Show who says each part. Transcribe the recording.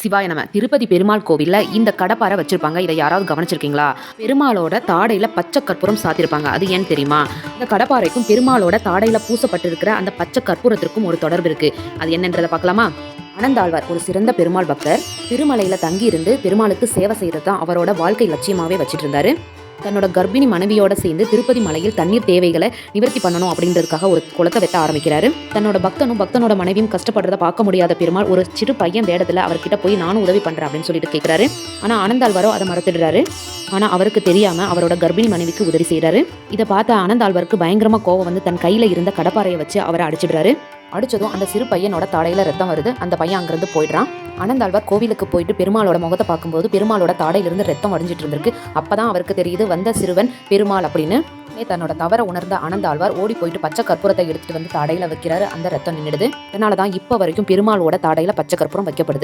Speaker 1: சிவாய நம. திருப்பதி பெருமாள் கோவில்ல இந்த கடப்பாரை வச்சிருப்பாங்க. இதை யாராவது கவனிச்சிருக்கீங்களா? பெருமாளோட தாடையில பச்சை கற்பூரம் சாத்திருப்பாங்க. அது ஏன்னு தெரியுமா? இந்த கடப்பாறைக்கும் பெருமாளோட தாடையில பூசப்பட்டிருக்கிற அந்த பச்சை கற்பூரத்திற்கும் ஒரு தொடர்பு இருக்கு. அது என்னன்றதை பார்க்கலாமா? ஆனந்தாழ்வார் ஒரு சிறந்த பெருமாள் பக்தர். திருமலையில தங்கி இருந்து பெருமாளுக்கு சேவை செய்யறது தான் அவரோட வாழ்க்கை லட்சியமாவே வச்சிட்டு இருந்தாரு. தன்னோட கர்ப்பிணி மனைவியோட சேர்ந்து திருப்பதி மலையில் தண்ணீர் தேவைகளை நிவர்த்தி பண்ணணும் அப்படின்றதுக்காக ஒரு குளத்தை வெட்ட ஆரம்பிக்கிறாரு. தன்னோட பக்தனோட மனைவியும் கஷ்டப்படுறத பார்க்க முடியாத பெருமாள் ஒரு சிறு பையன் வேடத்துல அவர்கிட்ட போய் நானும் உதவி பண்றேன் அப்படின்னு சொல்லிட்டு கேட்கிறாரு. ஆனா ஆனந்தாழ்வாரோ அதை மறந்துடுறாரு. ஆனா அவருக்கு தெரியாம அவரோட கர்ப்பிணி மனைவிக்கு உதவி செய்யறாரு. இதை பார்த்த ஆனந்தாழ்வாருக்கு பயங்கரமா கோவம் வந்து தன் கையில இருந்த கடப்பாறையை வச்சு அவரை அடிச்சிடுறாரு. அடிச்சதும் அந்த சிறு பையனோட தாடையில ரத்தம் வருது. அந்த பையன் அங்கிருந்து போயிடுறான். ஆனந்தாழ்வார் கோவிலுக்கு போயிட்டு பெருமாளோட முகத்தை பார்க்கும்போது பெருமாளோட தாடையிலிருந்து ரத்தம் வடிஞ்சிட்டு இருந்திருக்கு. அப்பதான் அவருக்கு தெரியுது வந்த சிறுவன் பெருமாள் அப்படின்னு. தன்னோட தவற உணர்ந்த ஆனந்தாழ்வார் ஓடி போயிட்டு பச்சை கற்பூரத்தை எடுத்துட்டு வந்து தாடையில வைக்கிறாரு. அந்த ரத்தம் நின்றுடுது. அதனாலதான் இப்ப வரைக்கும் பெருமாளோட தாடையில பச்சை கற்பூரம் வைக்கப்படுது.